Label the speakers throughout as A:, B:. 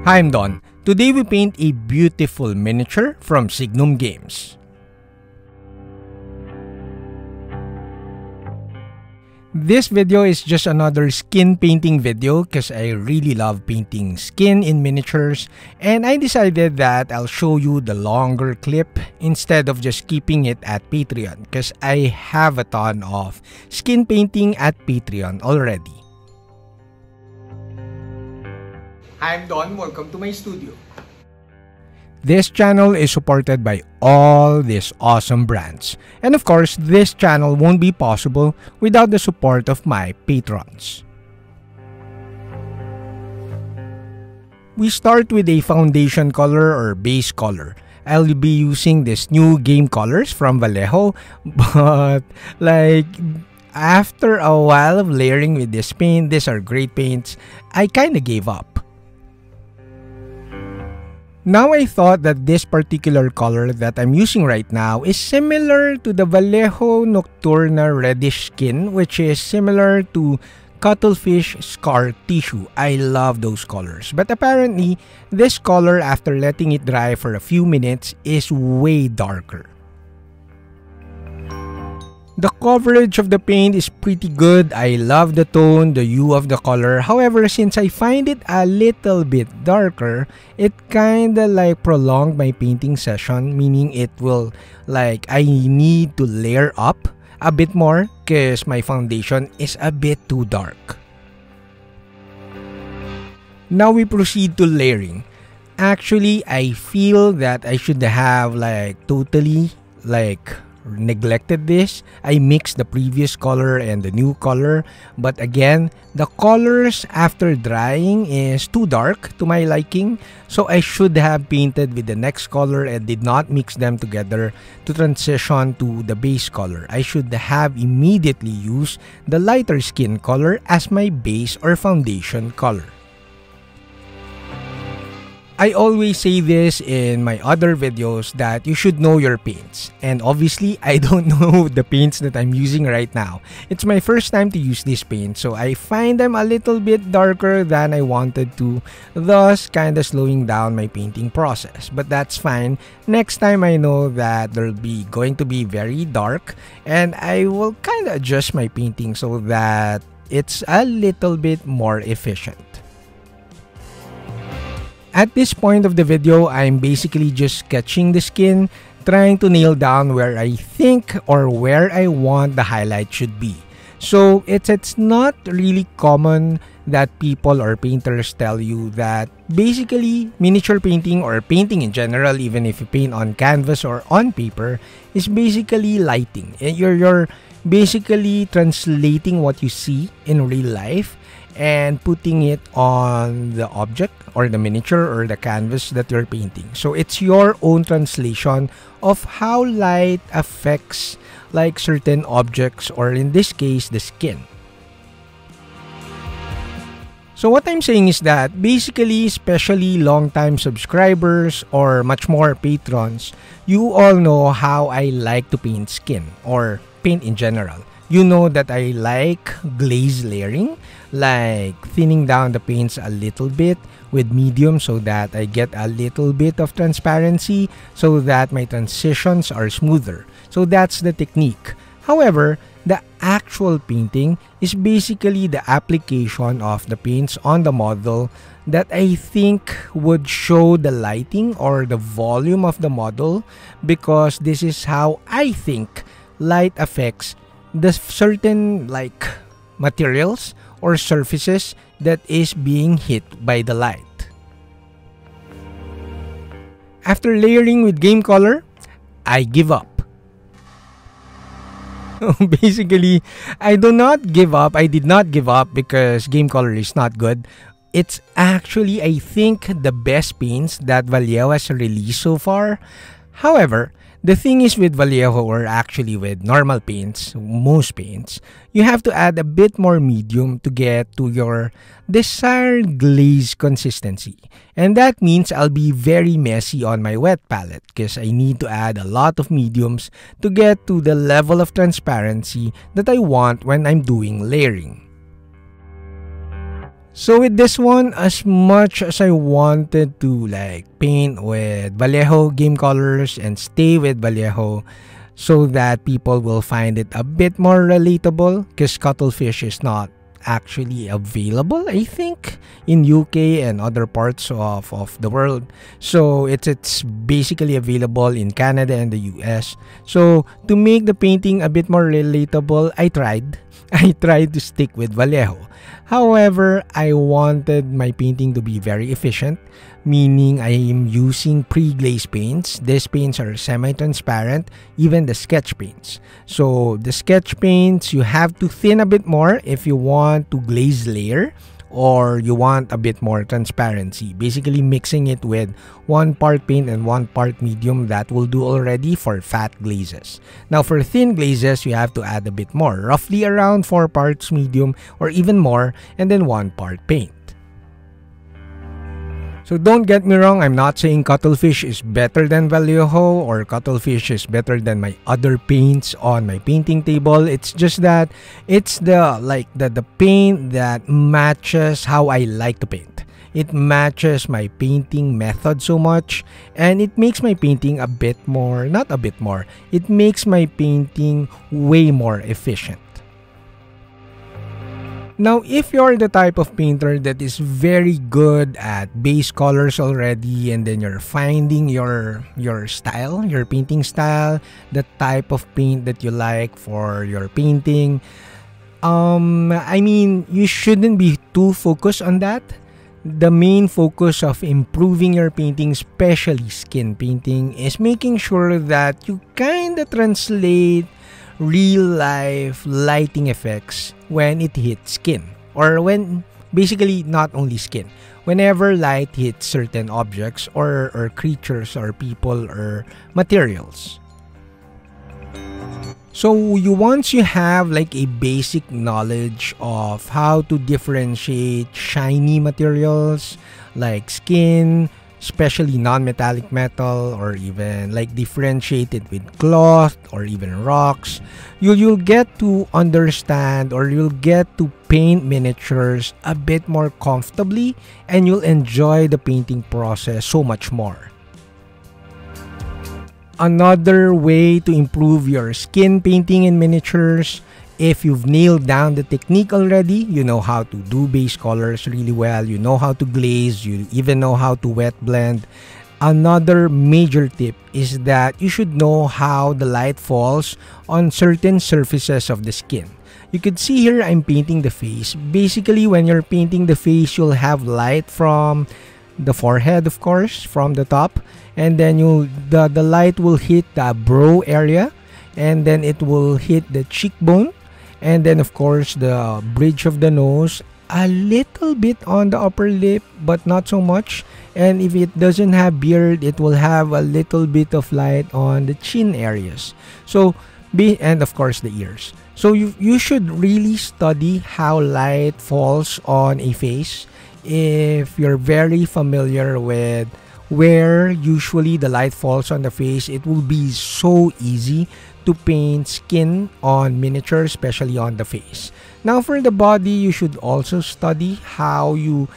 A: Hi, I'm Don. Today we paint a beautiful miniature from SIGNUM games. This video is just another skin painting video because I really love painting skin in miniatures, and I decided that I'll show you the longer clip instead of just keeping it at Patreon because I have a ton of skin painting at Patreon already. Hi, I'm Don. Welcome to my studio. This channel is supported by all these awesome brands. And of course, this channel won't be possible without the support of my patrons. We start with a foundation color or base color. I'll be using this new game colors from Vallejo, but after a while of layering with this paint, these are great paints, I kinda gave up. Now I thought that this particular color that I'm using right now is similar to the Vallejo Nocturna reddish skin, which is similar to cuttlefish scar tissue. I love those colors. But apparently, this color after letting it dry for a few minutes is way darker. The coverage of the paint is pretty good. I love the tone, the hue of the color. However, since I find it a little bit darker, it kinda prolonged my painting session, meaning it will I need to layer up a bit more because my foundation is a bit too dark. Now we proceed to layering. Actually, I feel that I should have totally neglected this. I mixed the previous color and the new color, but again, the colors after drying is too dark to my liking, so I should have painted with the next color and did not mix them together to transition to the base color. I should have immediately used the lighter skin color as my base or foundation color. I always say this in my other videos that you should know your paints, and obviously I don't know the paints that I'm using right now. It's my first time to use this paint, so I find them a little bit darker than I wanted to, thus kinda slowing down my painting process. But that's fine. Next time I know that they'll be going to be very dark, and I will kinda adjust my painting so that it's a little bit more efficient. At this point of the video, I'm basically just sketching the skin, trying to nail down where I think or where I want the highlight should be. So it's not really common that people or painters tell you that basically miniature painting or painting in general, even if you paint on canvas or on paper, is basically lighting. You're basically translating what you see in real life and putting it on the object or the miniature or the canvas that you're painting. So it's your own translation of how light affects certain objects, or in this case, the skin. So what I'm saying is that basically, especially long-time subscribers or much more patrons, you all know how I like to paint skin or paint in general. You know that I like glaze layering, thinning down the paints a little bit with medium so that I get a little bit of transparency so that my transitions are smoother. So that's the technique. However, the actual painting is basically the application of the paints on the model that I think would show the lighting or the volume of the model, because this is how I think light affects the certain materials or surfaces that is being hit by the light. After layering with game color, I give up. Basically, I did not give up because game color is not good. It's actually, I think, the best paints that Vallejo has released so far. However, the thing is with Vallejo, or actually with normal paints, most paints, you have to add a bit more medium to get to your desired glaze consistency. And that means I'll be very messy on my wet palette because I need to add a lot of mediums to get to the level of transparency that I want when I'm doing layering. So with this one, as much as I wanted to like paint with Vallejo game colors and stay with Vallejo so that people will find it a bit more relatable, because cuttlefish is not actually available, I think, in UK and other parts of the world. So it's basically available in Canada and the US. So to make the painting a bit more relatable, I tried to stick with Vallejo. However, I wanted my painting to be very efficient, meaning I am using pre-glazed paints. These paints are semi-transparent, even the sketch paints. So the sketch paints, you have to thin a bit more if you want to glaze layer, or you want a bit more transparency. Basically mixing it with 1 part paint and 1 part medium, that will do already for fat glazes. Now for thin glazes, you have to add a bit more, roughly around 4 parts medium or even more, and then 1 part paint. So don't get me wrong, I'm not saying cuttlefish is better than Vallejo or cuttlefish is better than my other paints on my painting table. It's just that it's the paint that matches how I like to paint. It matches my painting method so much, and it makes my painting a bit more, not a bit more, it makes my painting way more efficient. Now, if you're the type of painter that is very good at base colors already, and then you're finding your style, your painting style, the type of paint that you like for your painting, I mean, you shouldn't be too focused on that. The main focus of improving your painting, especially skin painting, is making sure that you kind of translate real life lighting effects when it hits skin, or when basically not only skin, whenever light hits certain objects or creatures or people or materials. So once you have like a basic knowledge of how to differentiate shiny materials like skin, especially non-metallic metal, or even like differentiate it with cloth or even rocks, you'll get to understand, or you'll get to paint miniatures a bit more comfortably, and you'll enjoy the painting process so much more. Another way to improve your skin painting in miniatures, if you've nailed down the technique already, you know how to do base colors really well, you know how to glaze, you even know how to wet blend. Another major tip is that you should know how the light falls on certain surfaces of the skin. You could see here I'm painting the face. Basically, when you're painting the face, you'll have light from the forehead, of course, from the top, and then the light will hit the brow area, and then it will hit the cheekbone, and then of course the bridge of the nose, a little bit on the upper lip but not so much, and if it doesn't have beard, it will have a little bit of light on the chin areas. So and of course the ears. So you should really study how light falls on a face. If you're very familiar with where usually the light falls on the face, it will be so easy to paint skin on miniature, especially on the face. Now for the body, you should also study how you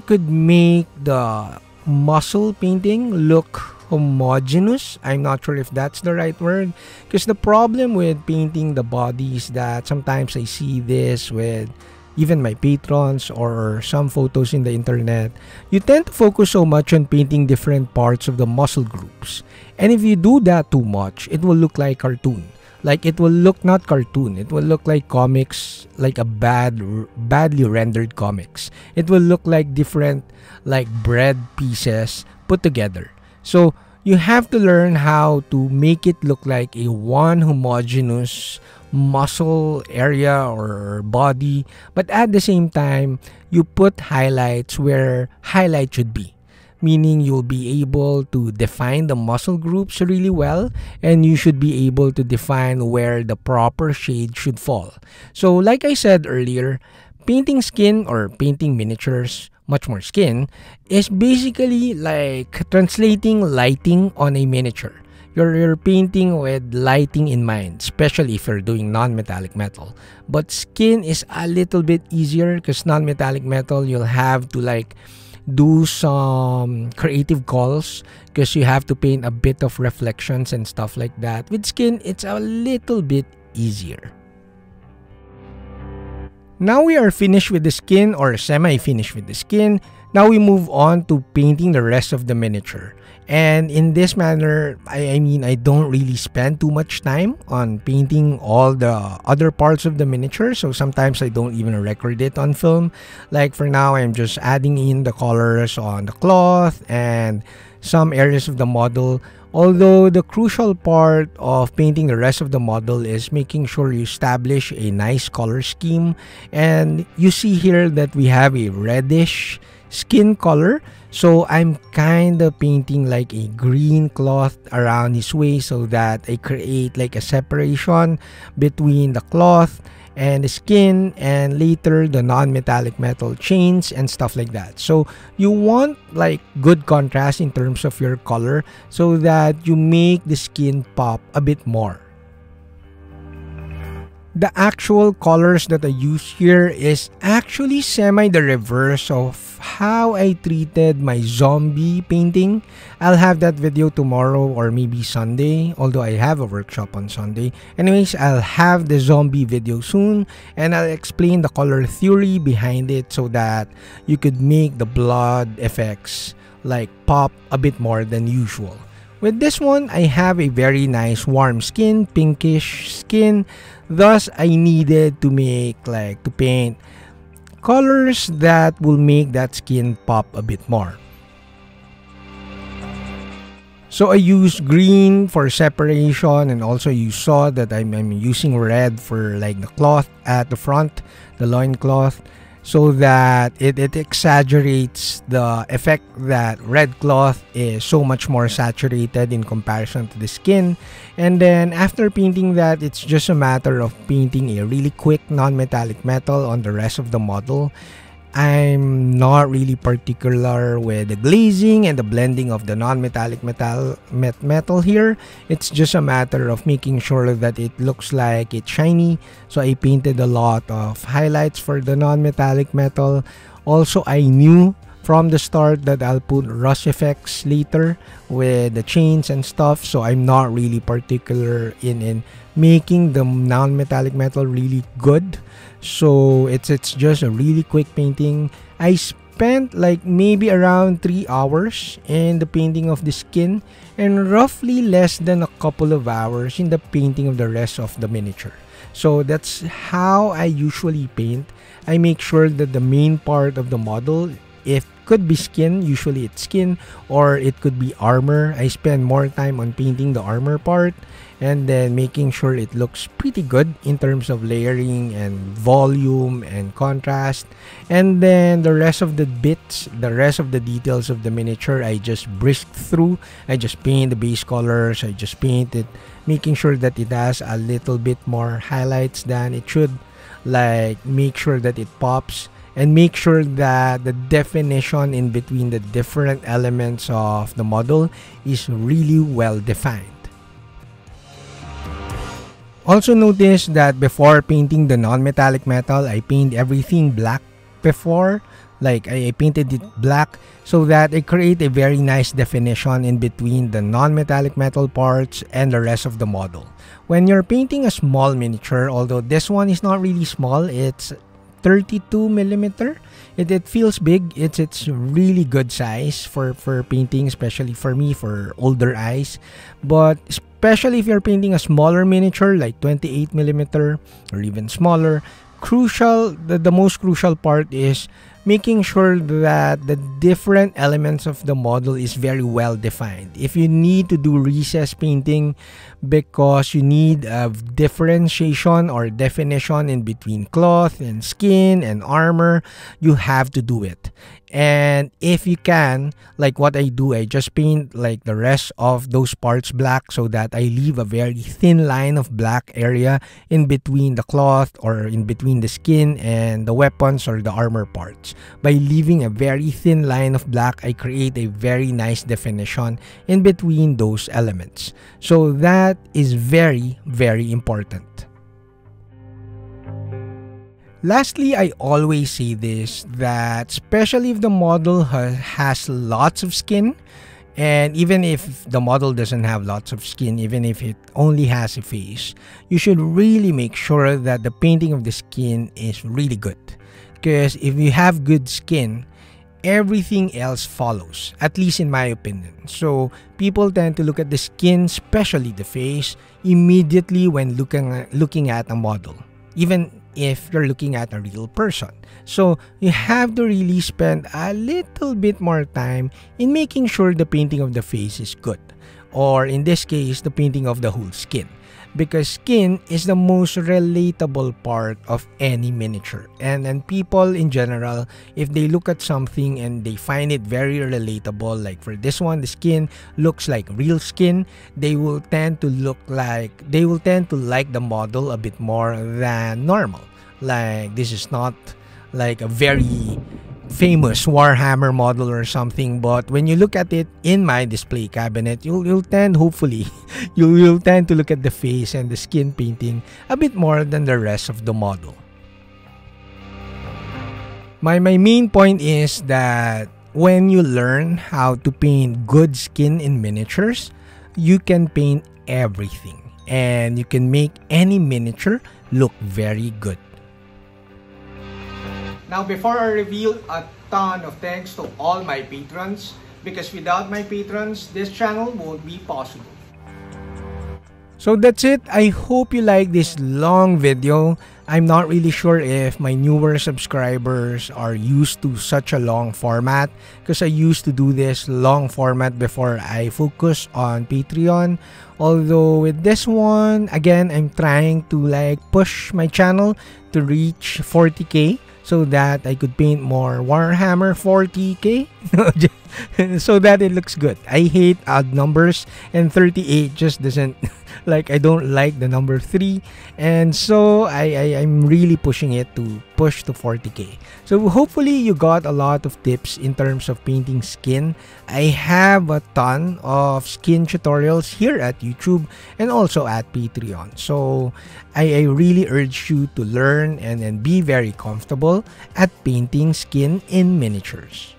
A: could make the muscle painting look homogeneous. I'm not sure if that's the right word, because the problem with painting the body is that sometimes I see this with even my patrons or some photos in the internet. You tend to focus so much on painting different parts of the muscle groups, and if you do that too much, it will look like cartoon. Like, it will look not cartoon, it will look like comics, like a badly rendered comics. It will look like different, like bread pieces put together. So you have to learn how to make it look like a one homogeneous muscle area or body, but at the same time you put highlights where highlight should be, meaning you'll be able to define the muscle groups really well, and you should be able to define where the proper shade should fall. So like I said earlier, painting skin or painting miniatures, much more skin, is basically like translating lighting on a miniature. You're painting with lighting in mind, especially if you're doing non-metallic metal. But skin is a little bit easier because non-metallic metal, you'll have to like do some creative calls because you have to paint a bit of reflections and stuff like that. With skin, it's a little bit easier. Now we are finished with the skin, or semi-finished with the skin. Now we move on to painting the rest of the miniature. And in this manner, I mean, I don't really spend too much time on painting all the other parts of the miniature. So sometimes I don't even record it on film. Like for now, I'm just adding in the colors on the cloth and some areas of the model. Although the crucial part of painting the rest of the model is making sure you establish a nice color scheme. And you see here that we have a reddish skin color. So I'm kind of painting like a green cloth around his waist so that I create like a separation between the cloth and the skin, and later the non-metallic metal chains and stuff like that. So you want like good contrast in terms of your color so that you make the skin pop a bit more. The actual colors that I use here is actually semi the reverse of how I treated my zombie painting. I'll have that video tomorrow or maybe Sunday, although I have a workshop on Sunday. Anyways, I'll have the zombie video soon, and I'll explain the color theory behind it so that you could make the blood effects like pop a bit more than usual. With this one, I have a very nice warm skin, pinkish skin. Thus, I needed to paint colors that will make that skin pop a bit more. So I used green for separation, and also you saw that I'm using red for like the cloth at the front, the loincloth, so that it exaggerates the effect that red cloth is so much more saturated in comparison to the skin. And then after painting that, it's just a matter of painting a really quick non-metallic metal on the rest of the model. I'm not really particular with the glazing and the blending of the non-metallic metal here. It's just a matter of making sure that it looks like it's shiny. So I painted a lot of highlights for the non-metallic metal. Also, I knew from the start that I'll put rust effects later with the chains and stuff. So I'm not really particular in making the non-metallic metal really good. So it's just a really quick painting. I spent like maybe around 3 hours in the painting of the skin, and roughly less than a couple of hours in the painting of the rest of the miniature. So that's how I usually paint. I make sure that the main part of the model, if could be skin, usually it's skin, or it could be armor. I spend more time on painting the armor part and then making sure it looks pretty good in terms of layering and volume and contrast. And then the rest of the bits, the rest of the details of the miniature, I just brisk through. I just paint the base colors, I just paint it, making sure that it has a little bit more highlights than it should, like make sure that it pops, and make sure that the definition in between the different elements of the model is really well defined. Also notice that before painting the non-metallic metal, I paint everything black before. Like I painted it black so that it create a very nice definition in between the non-metallic metal parts and the rest of the model. When you're painting a small miniature, although this one is not really small, it's 32 millimeter. It feels big. It's really good size for painting, especially for me, for older eyes. But especially if you're painting a smaller miniature like 28 millimeter or even smaller, the most crucial part is making sure that the different elements of the model is very well defined. If you need to do recess painting because you need a differentiation or definition in between cloth and skin and armor, you have to do it. And if you can, like what I do, I just paint like the rest of those parts black so that I leave a very thin line of black area in between the cloth or in between the skin and the weapons or the armor parts. By leaving a very thin line of black, I create a very nice definition in between those elements. So that is very, very important. Lastly, I always say this, that especially if the model has lots of skin, and even if the model doesn't have lots of skin, even if it only has a face, you should really make sure that the painting of the skin is really good. Because if you have good skin, everything else follows, at least in my opinion. So people tend to look at the skin, especially the face, immediately when looking at a model, even if you're looking at a real person. So you have to really spend a little bit more time in making sure the painting of the face is good, or in this case, the painting of the whole skin, because skin is the most relatable part of any miniature. And people in general, if they look at something and they find it very relatable, like for this one, the skin looks like real skin, they will tend to like the model a bit more than normal. Like, this is not like a very famous Warhammer model or something, but when you look at it in my display cabinet, you'll tend, hopefully, you'll tend to look at the face and the skin painting a bit more than the rest of the model. My main point is that when you learn how to paint good skin in miniatures, you can paint everything and you can make any miniature look very good. Now, before I reveal, a ton of thanks to all my patrons, because without my patrons, this channel won't be possible. So that's it. I hope you like this long video. I'm not really sure if my newer subscribers are used to such a long format, because I used to do this long format before I focus on Patreon. Although with this one, again, I'm trying to like push my channel to reach 40k so that I could paint more Warhammer 40k so that it looks good. I hate odd numbers, and 38 just doesn't like, I don't like the number 3, and so I'm really pushing it to push to 40k. So hopefully you got a lot of tips in terms of painting skin. I have a ton of skin tutorials here at YouTube and also at Patreon. So I really urge you to learn and be very comfortable at painting skin in miniatures.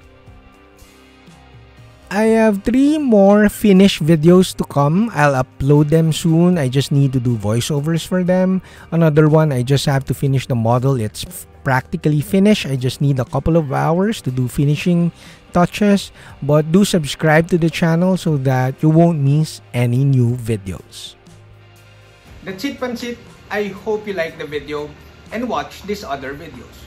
A: I have 3 more finished videos to come. I'll upload them soon. I just need to do voiceovers for them. Another one, I just have to finish the model. It's practically finished. I just need a couple of hours to do finishing touches. But do subscribe to the channel so that you won't miss any new videos. That's it, Pansit. I hope you liked the video and watch these other videos.